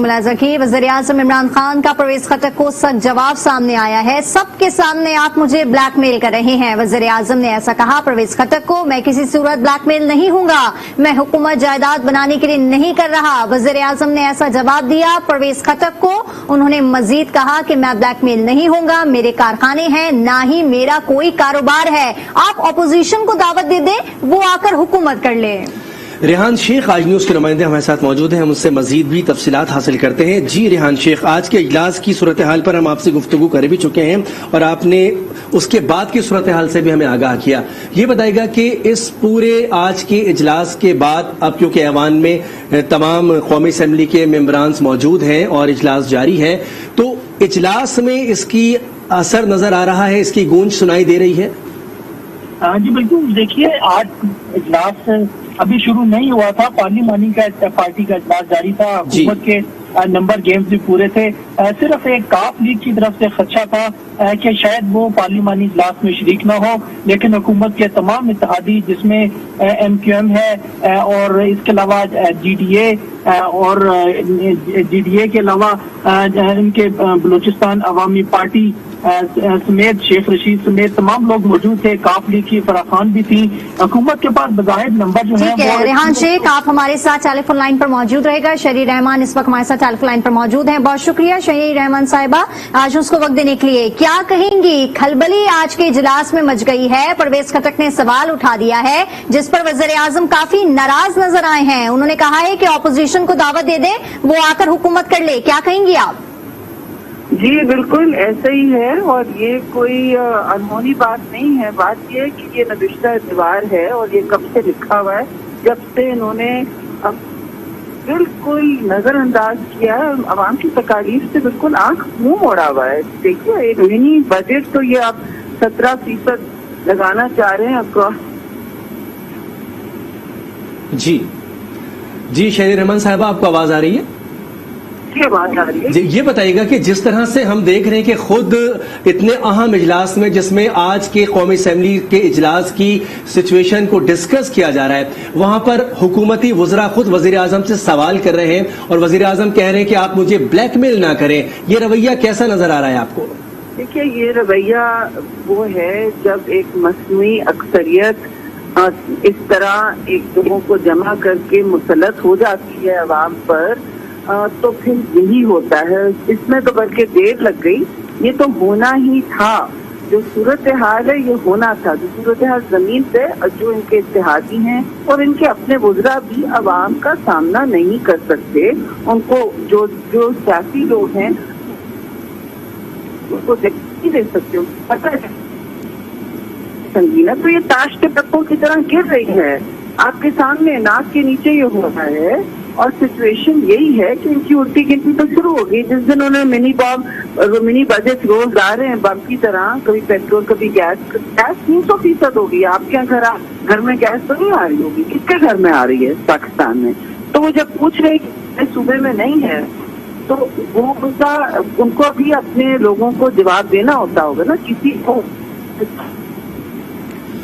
ملاحظہ کی وزیراعظم عمران خان کا پرویز خٹک کو سخت جواب سامنے آیا ہے۔ سب کے سامنے آپ مجھے بلیک میل کر رہے ہیں۔ وزیراعظم نے ایسا کہا پرویز خٹک کو، میں کسی صورت بلیک میل نہیں ہوں گا، میں حکومت جائیداد بنانے کے لیے نہیں کر رہا۔ وزیراعظم نے ایسا جواب دیا پرویز خٹک کو۔ انہوں نے مزید کہا کہ میں بلیک میل نہیں ہوں گا، میرے کارخانے ہیں، نہ ہی میرا کوئی کاروبار ہے۔ آپ اپوزیشن کو دعوت دے دیں، وہ آ کر حکومت کر لے۔ ریحان شیخ آج نیوز کے نمائندے ہمارے ساتھ موجود ہیں، ہم اس سے مزید بھی تفصیلات حاصل کرتے ہیں۔ جی ریحان شیخ، آج کے اجلاس کی صورتحال پر ہم آپ سے گفتگو کر بھی چکے ہیں اور آپ نے اس کے بعد کی صورتحال سے بھی ہمیں آگاہ کیا۔ یہ بتائے گا کہ اس پورے آج کے اجلاس کے بعد، اب کیونکہ ایوان میں تمام قومی اسمبلی کے ممبران موجود ہیں اور اجلاس جاری ہے، تو اجلاس میں اس کی اثر نظر آ رہا ہے، اس کی گونج سنائی دے رہی ہے؟ جی بالکل، دیکھیے آج اجلاس ابھی شروع نہیں ہوا تھا، پارلیمانی کا پارٹی کا اجلاس جاری تھا، حکومت کے نمبر گیمز بھی پورے تھے۔ صرف ایک کاف لیگ کی طرف سے خدشہ تھا کہ شاید وہ پارلیمانی اجلاس میں شریک نہ ہو، لیکن حکومت کے تمام اتحادی جس میں ایم کیو ایم ہے اور اس کے علاوہ جی ڈی اے اور جی ڈی اے کے علاوہ ان کے بلوچستان عوامی پارٹی سمیت شیخ رشید سمیت تمام لوگ موجود تھے، کاف لیگ کی فراخان بھی تھی۔ حکومت کے پاس بظاہر نمبر جو ہے وہ ریحان شیخ آپ ہمارے ساتھ ٹیلی فون لائن پر موجود رہے گا۔ شہری رحمان اس وقت ہمارے ساتھ ٹیلی فون لائن پر موجود ہیں، بہت شکریہ شہری رحمان صاحبہ آج اس کو وقت دینے کے لیے۔ کیا کہیں گی، کھلبلی آج کے اجلاس میں مچ گئی ہے، پرویز خٹک نے سوال اٹھا دیا ہے جس پر وزیر اعظم کافی ناراض نظر آئے ہیں، انہوں نے کہا ہے کہ اپوزیشن کو دعوت دے دیں، وہ آ کر حکومت کر لے، کیا کہیں گی آپ؟ جی بالکل ایسا ہی ہے، اور یہ کوئی انہونی بات نہیں ہے۔ بات یہ ہے کہ یہ نوشتہ اتوار ہے اور یہ کب سے لکھا ہوا ہے، جب سے انہوں نے بالکل نظر انداز کیا ہے، عوام کی تکالیف سے بالکل آنکھ منہ موڑا ہوا ہے۔ دیکھیے ایک منی بجٹ تو یہ آپ 17% لگانا چاہ رہے ہیں اکراس۔ جی شہری رحمان صاحبہ آپ کو آواز آ رہی ہے؟ جی یہ بتائیے گا کہ جس طرح سے ہم دیکھ رہے ہیں کہ خود اتنے اہم اجلاس میں جس میں آج کے قومی اسمبلی کے اجلاس کی سچویشن کو ڈسکس کیا جا رہا ہے، وہاں پر حکومتی وزراء خود وزیر اعظم سے سوال کر رہے ہیں اور وزیر اعظم کہہ رہے ہیں کہ آپ مجھے بلیک میل نہ کریں، یہ رویہ کیسا نظر آ رہا ہے آپ کو؟ دیکھیے یہ رویہ وہ ہے جب ایک مصنوعی اکثریت اس طرح ایک لوگوں کو جمع کر کے مسلط ہو جاتی ہے عوام پر، تو پھر یہی ہوتا ہے۔ اس میں تو بلکہ دیر لگ گئی، یہ تو ہونا ہی تھا، جو صورتحال ہے یہ ہونا تھا، جو صورتحال زمین پہ جو ان کے اتحادی ہیں اور ان کے اپنے وزراء بھی عوام کا سامنا نہیں کر سکتے، ان کو جو سیاسی لوگ ہیں ان کو نہیں دے سکتے، پتہ ہے سنگینا تو یہ تاش کے پتوں کی طرح گر رہی ہے آپ کے سامنے، ناک کے نیچے یہ ہو رہا ہے۔ اور سچویشن یہی ہے کہ ان کی الٹی گنتی تو شروع ہو گئی، جس دن انہوں نے منی بجٹ روز آ رہے ہیں بم کی طرح، کبھی پیٹرول کبھی گیس 300% ہوگی۔ آپ کے گھر میں گیس تو نہیں آ رہی ہوگی، کس کے گھر میں آ رہی ہے پاکستان میں؟ تو وہ جب پوچھ رہے کہ صوبے میں نہیں ہے تو وہ ان کو بھی اپنے لوگوں کو جواب دینا ہوتا ہوگا نا کسی کو۔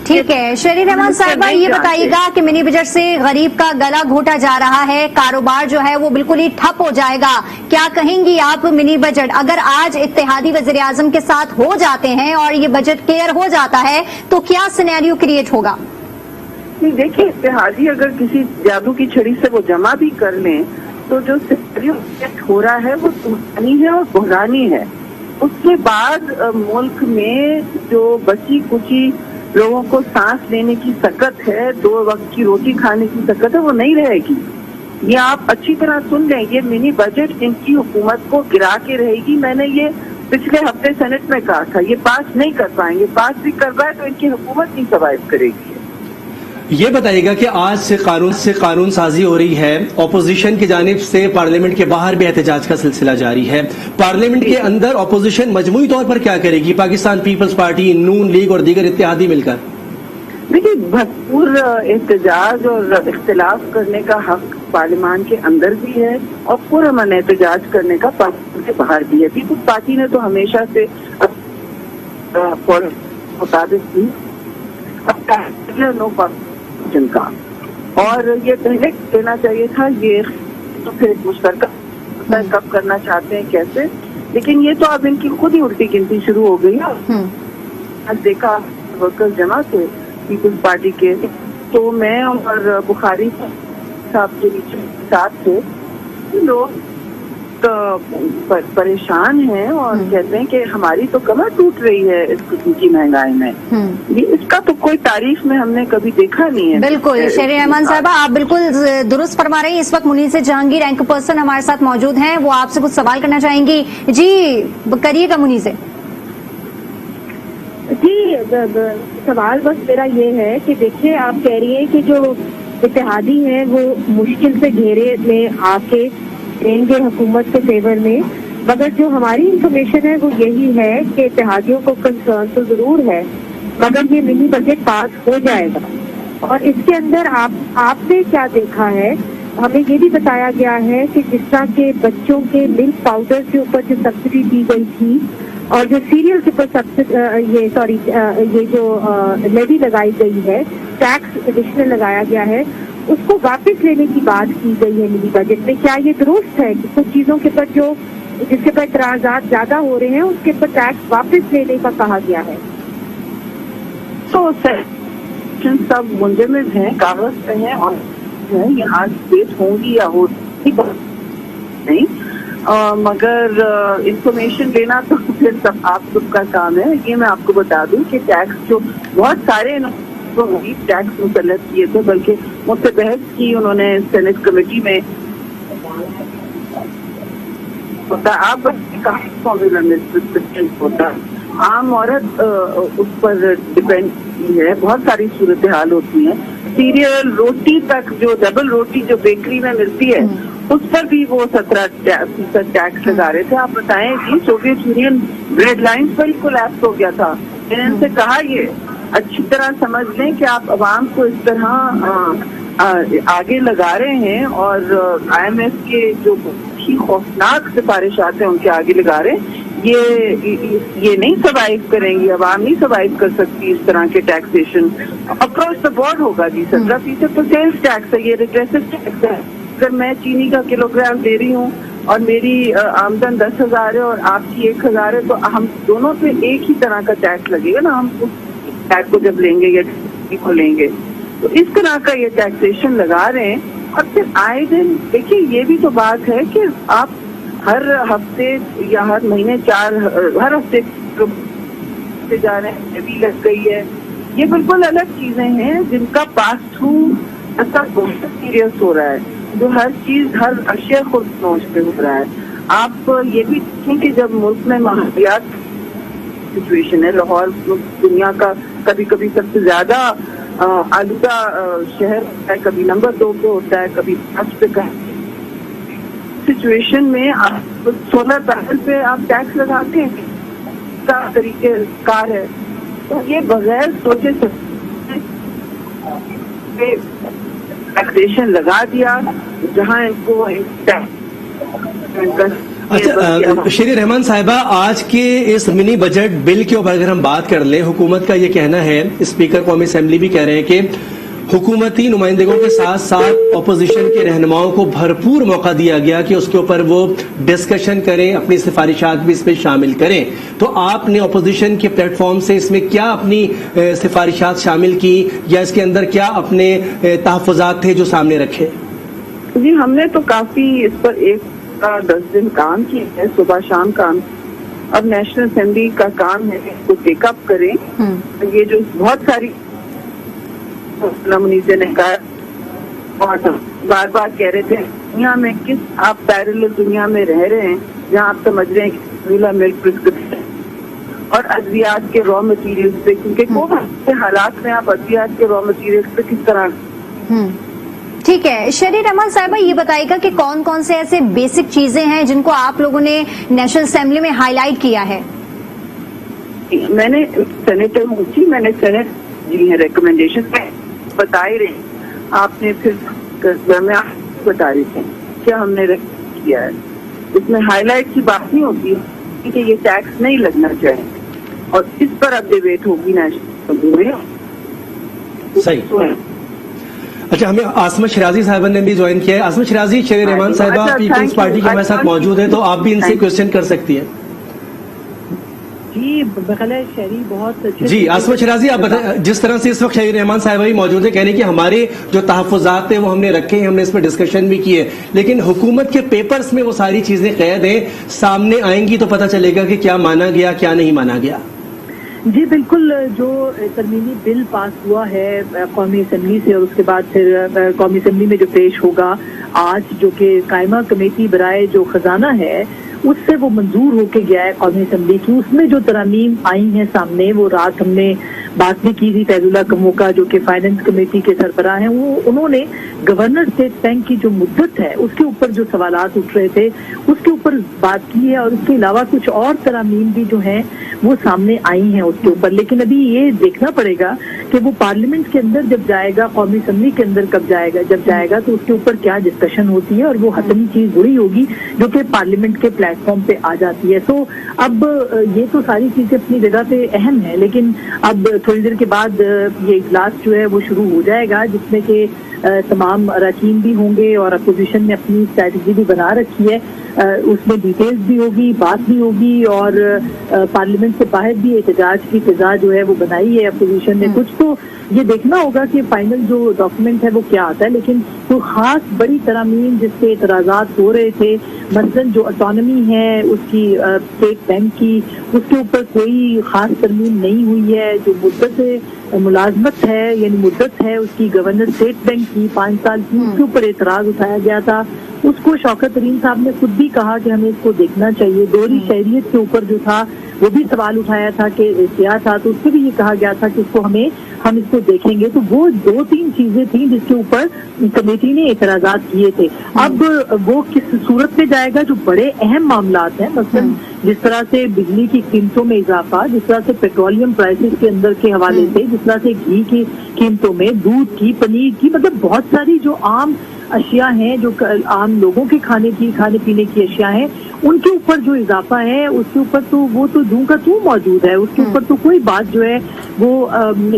ٹھیک ہے شہری رحمان صاحبہ یہ بتائیے گا کہ منی بجٹ سے غریب کا گلا گھونٹا جا رہا ہے، کاروبار جو ہے وہ بالکل ہی ٹھپ ہو جائے گا، کیا کہیں گی آپ؟ منی بجٹ اگر آج اتحادی وزیر اعظم کے ساتھ ہو جاتے ہیں اور یہ بجٹ کلیئر ہو جاتا ہے تو کیا سینیریو کریٹ ہوگا؟ دیکھیے اتحادی اگر کسی جادو کی چھڑی سے وہ جمع بھی کر لیں تو جو سینیریو کریٹ ہو رہا ہے وہ طوفانی ہے اور بحرانی ہے۔ اس کے بعد ملک میں جو بچی کچی لوگوں کو سانس لینے کی سکت ہے، 2 وقت کی روٹی کھانے کی سکت ہے، وہ نہیں رہے گی۔ یہ آپ اچھی طرح سن لیں، یہ منی بجٹ ان کی حکومت کو گرا کے رہے گی۔ میں نے یہ پچھلے ہفتے سینٹ میں کہا تھا، یہ پاس نہیں کر پائیں گے، پاس بھی کر پائے تو ان کی حکومت نہیں سروائیو کرے گی۔ یہ بتائیے گا کہ آج سے قانون سازی ہو رہی ہے، اپوزیشن کی جانب سے پارلیمنٹ کے باہر بھی احتجاج کا سلسلہ جاری ہے، پارلیمنٹ کے اندر اپوزیشن مجموعی طور پر کیا کرے گی؟ پاکستان پیپلز پارٹی، نون لیگ اور دیگر اتحادی مل کر دیکھیے بھرپور احتجاج اور اختلاف کرنے کا حق پارلیمان کے اندر بھی ہے اور پرامن احتجاج کرنے کا پارلیمان کے باہر بھی ہے۔ پیپلز پارٹی نے تو ہمیشہ سے مطابق بھی کا، اور یہ پہلے دینا چاہیے تھا، یہ تو پھر مشترکہ पता है कब करना चाहते हैं कैसे, लेकिन ये तो अब इनकी खुद ही उल्टी गिनती शुरू हो गई है। आज देखा वर्कर्स जमा थे पीपल्स पार्टी के, तो मैं और बुखारी साहब के बीच साथ थे, लोग परेशान हैं और कहते हैं कि हमारी तो कमर टूट रही है इनकी महंगाई में। ये इसका तो कोई तारीफ में हमने कभी देखा नहीं है। बिल्कुल शेरी रहमान साहबा, आप बिल्कुल दुरुस्त फरमा रही हैं। इस वक्त मुनीर से जहांगीर एंकर पर्सन हमारे साथ मौजूद हैं, वो आपसे कुछ सवाल करना चाहेंगी। जी करिएगा मुनीर से। जी सवाल बस मेरा ये है कि देखिए, आप कह रही हैं कि जो इत्तेहादी हैं वो मुश्किल से घेरे में आके देंगे हुकूमत के फेवर में, मगर जो हमारी इंफॉर्मेशन है वो यही है कि इत्तेहादियों को कंसर्न तो जरूर है, मगर ये मिनी बजट पास हो जाएगा। और इसके अंदर आपने क्या देखा है, हमें ये भी बताया गया है कि जिस तरह के बच्चों के मिल्क पाउडर के ऊपर जो सब्सिडी दी गई थी और जो सीरियल के ऊपर ये जो लेवी लगाई गई है, टैक्स एडिशनल लगाया गया है, उसको वापस लेने की बात की गई है मिनी बजट में। क्या ये दुरुस्त है कि कुछ चीजों के ऊपर जो जिसके ऊपर इतराजात ज्यादा हो रहे हैं उसके ऊपर टैक्स वापस लेने का कहा गया है? तो सब मुंजमद हैं, कागज पे हैं और यहाँ डेट होंगी या हो नहीं, मगर इंफॉर्मेशन लेना तो फिर सब आप सबका काम है। ये मैं आपको बता दूं कि टैक्स जो बहुत सारे टैक्स मुसल्लत किए थे, बल्कि मुझसे बहस की उन्होंने सेनेट कमेटी में। होता आप काफी फॉर्मूला में होता, आम औरत उस पर डिपेंड है, बहुत सारी सूरत हाल होती है। सीरियल रोटी तक, जो डबल रोटी जो बेकरी में मिलती है उस पर भी वो 17% टैक्स लगा रहे थे। आप बताएं कि सोवियत यूनियन रेड लाइन पर ही कोलैप्स हो गया था। मैंने इनसे कहा ये अच्छी तरह समझ लें कि आप अवाम को इस तरह आगे लगा रहे हैं और IMF के जो खौफनाक सिफारिशात हैं उनके आगे लगा रहे हैं। ये नहीं सर्वाइव करेंगी, अवाम नहीं सर्वाइव कर सकती इस तरह के टैक्सेशन। अक्रॉस द बोर्ड होगा जी, 17% तो सेल्स टैक्स है, ये रिग्रेसिव टैक्स है। अगर मैं चीनी का किलोग्राम दे रही हूँ और मेरी आमदन 10,000 है और आपकी 1,000 है, तो हम दोनों पे एक ही तरह का टैक्स लगेगा ना। हम उस टैक्स को जब लेंगे या को लेंगे तो इस तरह का ये टैक्सेशन लगा रहे हैं। और फिर आए दिन देखिए, ये भी तो बात है कि आप हर हफ्ते या हर महीने हर हफ्ते जा रहे हैं, भी लग गई है। ये बिल्कुल अलग चीजें हैं जिनका पास थ्रू असर बहुत सीरियस हो रहा है, जो हर चीज हर अशिया खुद पहुंच पे हो रहा है। आप ये भी देखें कि जब मुल्क में माहौलियात सिचुएशन है, लाहौर दुनिया का कभी कभी सबसे ज्यादा आलूदा शहर होता है, कभी नंबर 2 पे होता है, कभी 5 पे का सिचुएशन में आप 16 पैनल पे आप टैक्स लगाते हैं, का तरीके कार है। तो ये बगैर सोचे टैक्सेशन लगा दिया जहां इनको अच्छा शेरी रहमान साहिबा, आज के इस मिनी बजट बिल के ऊपर अगर हम बात कर लें, हुकूमत का ये कहना है, स्पीकर कौमी असेंबली भी कह रहे हैं कि हुकूमती नुमाइंदों के साथ साथ अपोजिशन के रहनुमाओं को भरपूर मौका दिया गया कि उसके ऊपर वो डिस्कशन करें, अपनी सिफारिशात भी इसमें शामिल करें। तो आपने अपोजिशन के प्लेटफॉर्म से इसमें क्या अपनी सिफारिशात शामिल की या इसके अंदर क्या अपने तहफ़्फ़ुज़ात थे जो सामने रखे? जी हमने तो काफी इस पर 10 दिन काम किया है, सुबह शाम काम। अब नेशनल असेंबली का काम है इसको टेकअप करें। ये जो बहुत सारी मुनीर ने कहा और बार बार कह रहे थे, दुनिया में किस आप पैरेलल दुनिया में रह रहे हैं जहाँ आप समझ रहे हैं कि मिल्क प्रिस्क्रिप्शन और अद्वियात के रॉ मटेरियल्स पे, क्योंकि कोई हालात में आप अद्वियात के रॉ मटेरियल्स पे किस तरह। ठीक है शेरी रहमान साहिबा, ये बताइएगा कि कौन कौन से ऐसे बेसिक चीजें हैं जिनको आप लोगों ने नेशनल असेंबली में हाईलाइट किया है? मैंने सेनेटर मुझी मैंने सेनेट जी है रिकमेंडेशन बता ही रही, आपने फिर मैं बता रही थी क्या हमने किया है। इसमें हाईलाइट की बात नहीं होती कि ये टैक्स नहीं लगना चाहिए, और इस पर अब डिबेट होगी नेशनल में। सही। अच्छा, हमें आसमा शिराजी साहब ने भी ज्वाइन किया है। आसमा शिराजी, शेर रहमान साहिबा अच्छा, पीपल्स thank पार्टी you. के हमारे साथ मौजूद है, तो आप भी इनसे क्वेश्चन कर सकती हैं। जी बगैर शहरी बहुत अच्छे जी आसमा शिराजी, आप बताएं, जिस तरह से इस वक्त शेर रहमान साहिबा भी मौजूद है, कह रहे हैं कि हमारे जो तहफ़्फ़ुज़ात थे वो हमने रखे हैं, हमने इस पर डिस्कशन भी किए, लेकिन हुकूमत के पेपर्स में वो सारी चीजें कैद हैं, सामने आएंगी तो पता चलेगा कि क्या माना गया क्या नहीं माना गया। जी बिल्कुल, जो तरमीमी बिल पास हुआ है कौमी असम्बली से और उसके बाद फिर कौमी असम्बली में जो पेश होगा आज, जो कि कायमा कमेटी बराए जो खजाना है उससे वो मंजूर होके गया है कौमी असम्बली की, उसमें जो तरमीम आई हैं सामने, वो रात हमने बात भी की थी फैजुल्ला कमोका जो कि फाइनेंस कमेटी के सरबराह हैं, वो उन्होंने गवर्नर स्टेट बैंक की जो मुद्दत है उसके ऊपर जो सवालात उठ रहे थे उसके ऊपर बात की है, और उसके अलावा कुछ और तरमीम भी जो हैं वो सामने आई हैं उसके ऊपर। लेकिन अभी ये देखना पड़ेगा कि वो पार्लियामेंट के अंदर जब जाएगा, कौमी असम्बली के अंदर कब जाएगा, जब जाएगा तो उसके ऊपर क्या डिस्कशन होती है, और वो हतमी चीज वही होगी जो कि पार्लियामेंट के प्लेटफॉर्म पे आ जाती है। तो अब ये तो सारी चीजें अपनी जगह पे अहम है, लेकिन अब थोड़ी देर के बाद ये इजलास जो है वो शुरू हो जाएगा, जिसमें कि तमाम अरकान भी होंगे और अपोजिशन ने अपनी स्ट्रैटेजी भी बना रखी है, उसमें डिटेल्स भी होगी, बात भी होगी, और पार्लियामेंट से बाहर भी एहतजाज की फिजा जो है वो बनाई है अपोजिशन ने कुछ। तो ये देखना होगा कि फाइनल जो डॉक्यूमेंट है वो क्या आता है, लेकिन तो खास बड़ी तरमीम जिस पे एतराज़ात हो रहे थे, मसलन जो ऑटोनमी है उसकी स्टेट बैंक की, उसके ऊपर कोई खास तरमीम नहीं हुई है। जो मुद्दत मुलाजमत है यानी मुद्दत है उसकी गवर्नर स्टेट बैंक की 5 साल की, उसके ऊपर एतराज उठाया गया था, उसको शौकत तरीन साहब ने खुद भी कहा कि हमें इसको देखना चाहिए। दोहरी शहरियत के ऊपर जो था वो भी सवाल उठाया था कि क्या था, तो उससे भी ये कहा गया था कि इसको हम इसको देखेंगे। तो वो 2-3 चीजें थी जिसके ऊपर कमेटी ने एतराजात किए थे। अब वो किस सूरत में जाएगा, जो बड़े अहम मामलात हैं, मसलन जिस तरह से बिजली की कीमतों में इजाफा, जिस तरह से पेट्रोलियम प्राइसेस के अंदर के हवाले से, जिस तरह से घी की कीमतों में, दूध की, पनीर की, मतलब बहुत सारी जो आम अशिया हैं, जो आम लोगों के खाने पीने की अशिया हैं, उनके ऊपर जो इजाफा है उसके ऊपर तो वो तो दूं का तू मौजूद है, उसके ऊपर तो कोई बात जो है वो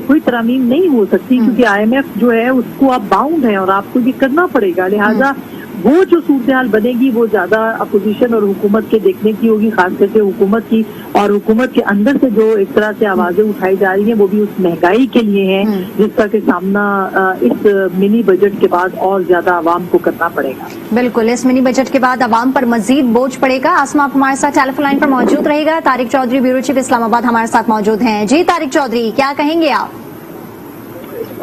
कोई तरमीम नहीं हो सकती, क्योंकि IMF जो है उसको आप बाउंड है और आपको ये करना पड़ेगा। लिहाजा वो जो सूरत हाल बनेगी वो ज्यादा अपोजिशन और हुकूमत के देखने की होगी, खास करके हुकूमत की, और हुकूमत के अंदर से जो एक तरह से आवाजें उठाई जा रही हैं वो भी उस महंगाई के लिए है जिसका के सामना इस मिनी बजट के बाद और ज्यादा आवाम को करना पड़ेगा। बिल्कुल, इस मिनी बजट के बाद आवाम पर मजीद बोझ पड़ेगा। आसमा, आप हमारे साथ टेलीफोन लाइन पर मौजूद रहेगा। तारिक चौधरी, ब्यूरो चीफ इस्लामाबाद, हमारे साथ मौजूद हैं। जी तारिक चौधरी, क्या कहेंगे आप?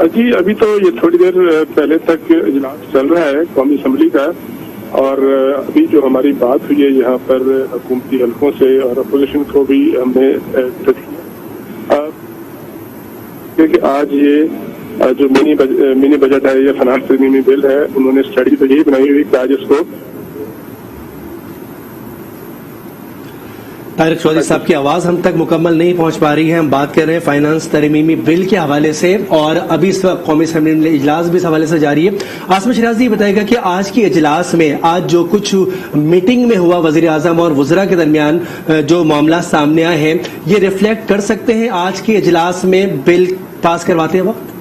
जी अभी तो ये थोड़ी देर पहले तक इजलास चल रहा है कौमी असम्बली का, और अभी जो हमारी बात हुई है यहाँ पर हुकूमती हलकों से और अपोजिशन को भी हमने क्योंकि आज ये जो मिनी बजट है या फाइनेंस तरमीमी बिल है, उन्होंने स्ट्रेटजी तो यही बनाई हुई कि आज इसको तारिक चौधरी साहब की आवाज हम तक मुकम्मल नहीं पहुंच पा रही है। हम बात कर रहे हैं फाइनेंस तरमीमी बिल के हवाले से, और अभी इस वक्त कौमी असम्बली में इजलास भी इस हवाले से जारी है। आसमा शिराजी बताएगा कि आज की इजलास में आज जो कुछ मीटिंग में हुआ वजीर आजम और वज़रा के दरमियान जो मामला सामने आए हैं, ये रिफ्लेक्ट कर सकते हैं आज के इजलास में बिल पास करवाते वक्त?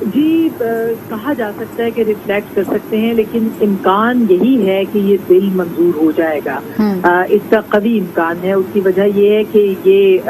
जी कहा जा सकता है कि रिफ्लेक्ट कर सकते हैं, लेकिन इम्कान यही है कि ये बिल मंजूर हो जाएगा। इसका कवी इम्कान है। उसकी वजह ये है कि ये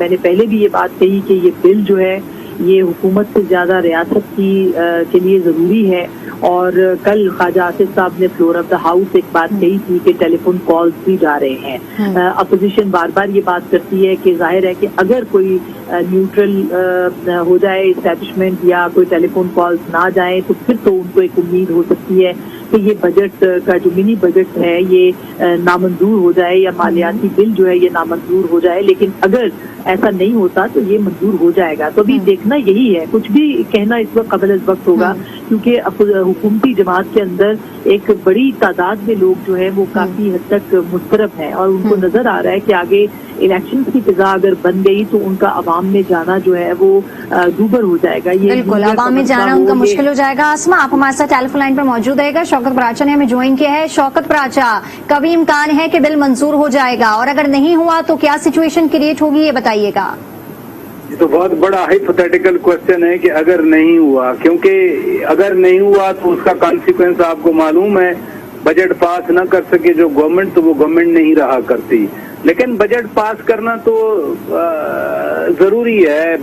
मैंने पहले भी ये बात कही कि ये बिल जो है ये हुकूमत से ज्यादा रियासत की के लिए जरूरी है, और कल ख्वाजा आसिफ साहब ने फ्लोर ऑफ द हाउस एक बात कही थी कि टेलीफोन कॉल्स भी जा रहे हैं। अपोजिशन बार बार ये बात करती है कि जाहिर है कि अगर कोई न्यूट्रल हो जाए इस्टेब्लिशमेंट या कोई टेलीफोन कॉल्स ना जाए तो फिर तो उनको एक उम्मीद हो सकती है कि ये बजट का जो मिनी बजट है ये नामंजूर हो जाए या मालियाती बिल जो है ये नामंजूर हो जाए। लेकिन अगर ऐसा नहीं होता तो ये मंजूर हो जाएगा। तो अभी देखना यही है, कुछ भी कहना इस वक्त कबल इस वक्त होगा, क्योंकि हुकूमती जमात के अंदर एक बड़ी तादाद में लोग जो है वो काफी हद तक मुस्तरब हैं, और उनको नजर आ रहा है कि आगे इलेक्शन की फिजा अगर बन गई तो उनका अवाम में जाना जो है वो दूबर हो जाएगा। ये बिल्कुल, अवाम में जाना उनका मुश्किल हो जाएगा। आसमा, आप हमारे साथ टेलीफोन लाइन पर मौजूद रहेगा। शौकत पराचा ने हमें ज्वाइन किया है। शौकत पराचा, कभी इम्कान है कि बिल मंजूर हो जाएगा, और अगर नहीं हुआ तो क्या सिचुएशन क्रिएट होगी, ये बताइएगा। تو بہت بڑا ہائپوتھیٹیکل کوشچن ہے کہ اگر نہیں ہوا، کیونکہ اگر نہیں ہوا تو اس کا کانسیکوینس آپ کو معلوم ہے، بجٹ پاس نہ کر سکے جو گورنمنٹ تو وہ گورنمنٹ نہیں رہا کرتی، لیکن بجٹ پاس کرنا تو ضروری ہے،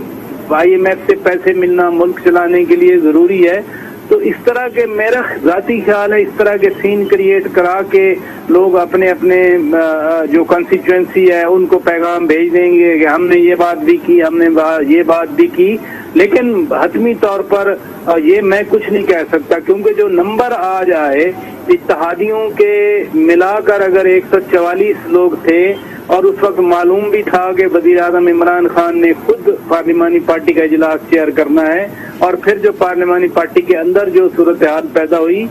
IMF سے پیسے ملنا ملک چلانے کے لیے ضروری ہے۔ تو اس طرح کے میرا ذاتی خیال ہے اس طرح کے سین کریٹ کرا کے لوگ اپنے اپنے جو کنسٹیچوئنسی ہے ان کو پیغام بھیج دیں گے کہ ہم نے یہ بات بھی کی، ہم نے یہ بات بھی کی، لیکن حتمی طور پر یہ میں کچھ نہیں کہہ سکتا، کیونکہ جو نمبر آ جائے اتحادیوں کے ملا کر اگر 144 لوگ تھے اور اس وقت معلوم بھی تھا کہ وزیر اعظم عمران خان نے خود پارلیمانی پارٹی کا اجلاس چیئر کرنا ہے، اور پھر جو پارلیمانی پارٹی کے اندر جو صورتحال پیدا ہوئی،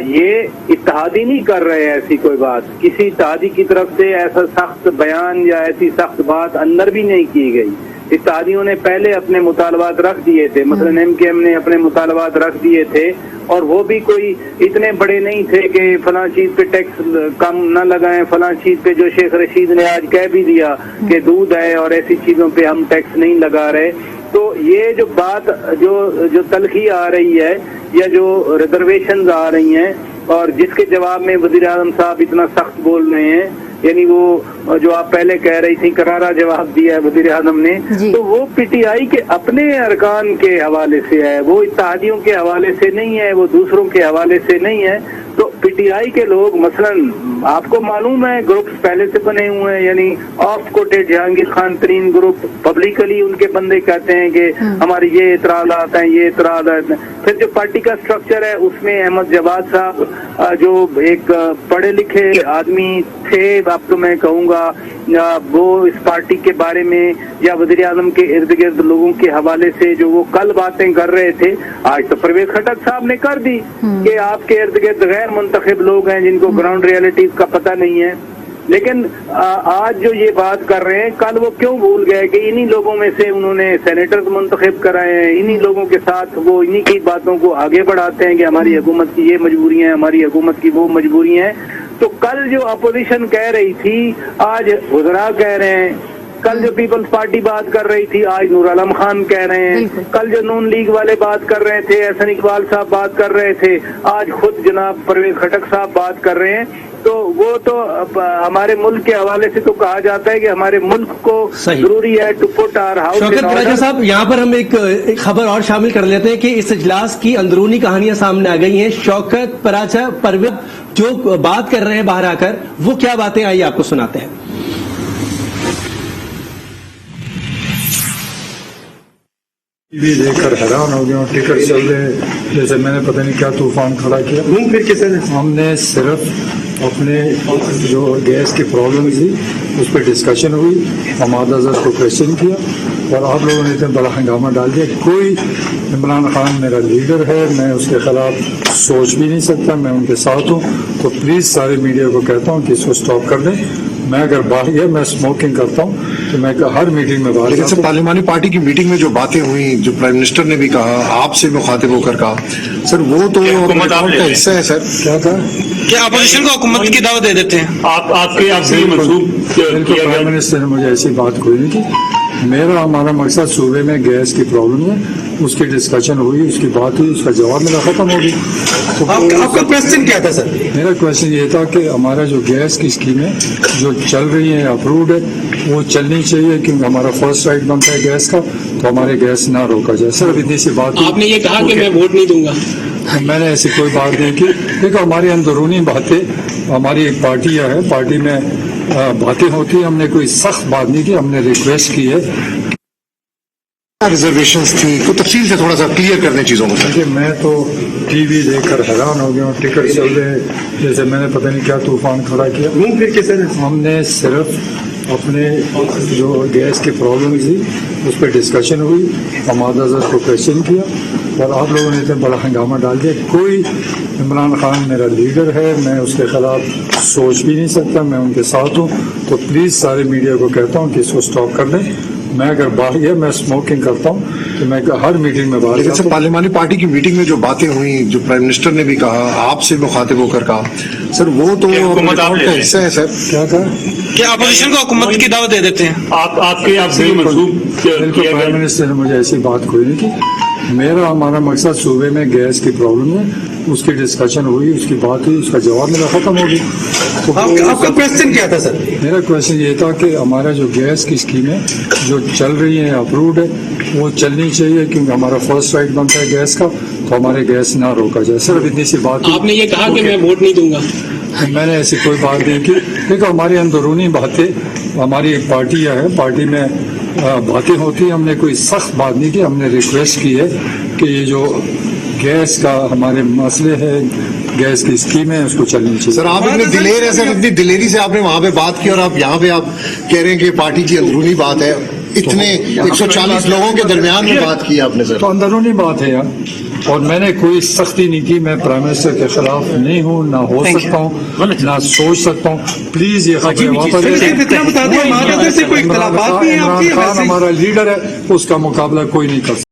یہ اتحادی نہیں کر رہے ایسی کوئی بات، کسی اتحادی کی طرف سے ایسا سخت بیان یا ایسی سخت بات اندر بھی نہیں کی گئی۔ اتحادیوں نے پہلے اپنے مطالبات رکھ دیے تھے، مثلا MKM نے اپنے مطالبات رکھ دیے تھے، اور وہ بھی کوئی اتنے بڑے نہیں تھے کہ فلاں چیز پہ ٹیکس کم نہ لگائیں، فلاں چیز پہ جو شیخ رشید نے آج کہہ بھی دیا کہ دودھ ہے اور ایسی چیزوں پہ ہم ٹیکس نہیں لگا رہے۔ تو یہ جو بات جو تلخی آ رہی ہے یا جو ریزرویشنز آ رہی ہیں، اور جس کے جواب میں وزیر اعظم صاحب اتنا سخت بول رہے ہیں، یعنی وہ جو آپ پہلے کہہ رہی تھی کرارا جواب دیا ہے وزیر اعظم نے، تو وہ PTI کے اپنے ارکان کے حوالے سے ہے، وہ اتحادیوں کے حوالے سے نہیں ہے، وہ دوسروں کے حوالے سے نہیں ہے۔ تو PTI کے لوگ مثلا آپ کو معلوم ہے گروپس پہلے سے بنے ہوئے ہیں، یعنی oft quoted Jahangir Khan Tareen group, publicly ان کے بندے کہتے ہیں کہ ہماری یہ اعتراضات ہیں، یہ اعتراضات ہیں۔ پھر جو پارٹی کا سٹرکچر ہے اس میں احمد جواد صاحب جو ایک پڑھے لکھے آدمی تھے، اب تو میں کہوں گا وہ اس پارٹی کے بارے میں یا وزیر اعظم کے ارد گرد لوگوں کے حوالے سے جو وہ کل باتیں کر رہے تھے، آج تو پرویز خٹک صاحب نے کر دی کہ آپ کے ارد گرد غیر منتخب لوگ ہیں جن کو گراؤنڈ ریالٹیز کا پتہ نہیں ہے، لیکن آج جو یہ بات کر رہے ہیں کل وہ کیوں بھول گئے کہ انہی لوگوں میں سے انہوں نے سینیٹرز منتخب کرائے ہیں، انہی لوگوں کے ساتھ وہ انہی کی باتوں کو آگے بڑھاتے ہیں کہ ہماری حکومت کی یہ مجبوریاں ہیں، ہماری حکومت کی وہ مجبوریاں ہیں۔ تو کل جو اپوزیشن کہہ رہی تھی آج وزراء کہہ رہے ہیں، کل جو پیپلز پارٹی بات کر رہی تھی آج نور عالم خان کہہ رہے ہیں، کل جو نون لیگ والے بات کر رہے تھے، احسن اقبال صاحب بات کر رہے تھے، آج خود جناب پرویز خٹک صاحب بات کر رہے ہیں۔ تو وہ تو ہمارے ملک کے حوالے سے تو کہا جاتا ہے کہ ہمارے ملک کو ضروری ہے ٹو پٹ آور ہاؤس۔ شوکت پراجا صاحب، یہاں پر ہم ایک خبر اور شامل کر لیتے ہیں کہ اس اجلاس کی اندرونی کہانیاں سامنے آ گئی ہیں۔ شوکت پراجا پرویز جو بات کر رہے ہیں باہر آ کر، وہ کیا باتیں آئی آپ کو سناتے ہیں۔ بھی دیکھ کر حیران ہو گیا ہوں، ٹکٹ چل رہے جیسے میں نے پتہ نہیں کیا طوفان کھڑا کیا۔ ہم نے صرف اپنے جو گیس کی پرابلم تھی اس پہ ڈسکشن ہوئی، ہمارا حضرت کو کویشچن کیا، اور آپ لوگوں نے اتنا بڑا ہنگامہ ڈال دیا۔ کوئی عمران خان میرا لیڈر ہے، میں اس کے خلاف سوچ بھی نہیں سکتا، میں ان کے ساتھ ہوں، تو پلیز سارے میڈیا کو کہتا ہوں کہ اس کو اسٹاپ کر دیں۔ میں اگر باہر گیا، میں اسموکنگ کرتا ہوں تو میں ہر میٹنگ میں باہر لیکن سر پارلیمانی پارٹی کی میٹنگ میں جو باتیں ہوئی، جو پرائم منسٹر نے بھی کہا، آپ سے مخاطب ہو کر کہا، سر وہ تو حکومت کا حصہ ہے۔ سر کیا تھا کہ اپوزیشن کو حکومت کی دعوت دے دیتے ہیں آپ کے منسوخ کیا پرائم منسٹر نے مجھے ایسی بات کوئی نہیں کی۔ ہمارا مقصد صوبے میں گیس کی پرابلم ہے، اس کی ڈسکشن ہوئی، اس کی بات ہوئی، اس کا جواب میرا ختم ہو گیا۔ آپ کا کوشچن کیا تھا سر؟ میرا کوشچن یہ تھا کہ ہمارا جو گیس کی اسکیمیں جو چل رہی ہیں اپروڈ ہے وہ چلنی چاہیے، کیونکہ ہمارا فرسٹ رائٹ بنتا ہے گیس کا، تو ہمارے گیس نہ روکا جائے۔ صرف اتنی سی بات۔ آپ نے یہ کہا کہ میں ووٹ نہیں دوں گا؟ میں نے ایسی کوئی بات نہیں کی۔ دیکھو ہماری اندرونی باتیں، ہماری ایک پارٹی ہے، پارٹی میں باتیں ہوتی ہیں، ہم نے کوئی سخت بات نہیں کی، ہم نے ریکویسٹ کی ہے۔ ریزرویشنز تھی تو تفصیل سے تھوڑا سا کلیئر کر دیں چیزوں کو۔ کہ میں تو ٹی وی دیکھ کر حیران ہو گیا ہوں، ٹکٹ چل رہے جیسے میں نے پتہ نہیں کیا طوفان کھڑا کیا۔ ہم نے صرف اپنے جو گیس کی پرابلم تھی اس پہ ڈسکشن ہوئی، ہمارا حضرت کو کویشچن کیا، اور آپ لوگوں نے اتنا بڑا ہنگامہ ڈال دیا۔ کوئی عمران خان میرا لیڈر ہے، میں اس کے خلاف سوچ بھی نہیں سکتا، میں ان کے ساتھ ہوں، تو پلیز سارے میڈیا کو کہتا ہوں کہ اس کو اسٹاپ کر دیں۔ मैं अगर बाहर गया, मैं स्मोकिंग करता हूँ, तो मैं हर मीटिंग में बाहर लेकिन जाता सर हूँ। पार्लिमानी पार्टी की मीटिंग में जो बातें हुई, जो प्राइम मिनिस्टर ने भी कहा, आपसे मुखातिब होकर कहा, सर वो तो हुकूमत आप रिकॉर्ड ले का रहे हैं। हिस्सा है सर। क्या कहा? क्या अपोजिशन को हुकूमत की दावत दे देते हैं? आपके बिल्कुल प्राइम मिनिस्टर ने मुझे ऐसी बात कोई नहीं की। हमारा मकसद सूबे में गैस की प्रॉब्लम है, उसकी डिस्कशन हुई, उसकी बात हुई, उसका जवाब मेरा खत्म हो गया। तो आपका क्वेश्चन क्या था सर? मेरा क्वेश्चन ये था कि हमारा जो गैस की स्कीम है जो चल रही है, अप्रूव्ड है, वो चलनी चाहिए, क्योंकि हमारा फर्स्ट राइट बनता है गैस का, तो हमारे गैस ना रोका जाए। सिर्फ इतनी सी बात हुई। आपने ये कहा कि मैं वोट नहीं दूंगा। मैंने ऐसी कोई बात नहीं की। देखो हमारी अंदरूनी बातें, हमारी एक पार्टी है, पार्टी में बातें होती है, हमने कोई सख्त बात नहीं की। हमने रिक्वेस्ट की है कि ये जो गैस का हमारे मसले है, गैस की स्कीम है, उसको चलनी चाहिए। सर आप इतने दिलेर है सर, इतनी दिलेरी से आपने वहां पे बात की और आप यहाँ पे आप कह रहे हैं कि पार्टी की अंदरूनी बात है। इतने 140 लोगों के दरमियान में बात की आपने सर। तो अंदरूनी बात है यार, और मैंने कोई सख्ती नहीं की। मैं प्राइम मिनिस्टर के खिलाफ नहीं हूँ, ना हो सकता हूँ, ना सोच सकता हूँ। प्लीज ये खबरें वापस इतना बता दें, महाराष्ट्र से कोई इख्तलाफात नहीं है आपकी? इमरान खान हमारा लीडर है, उसका मुकाबला कोई नहीं कर सकता।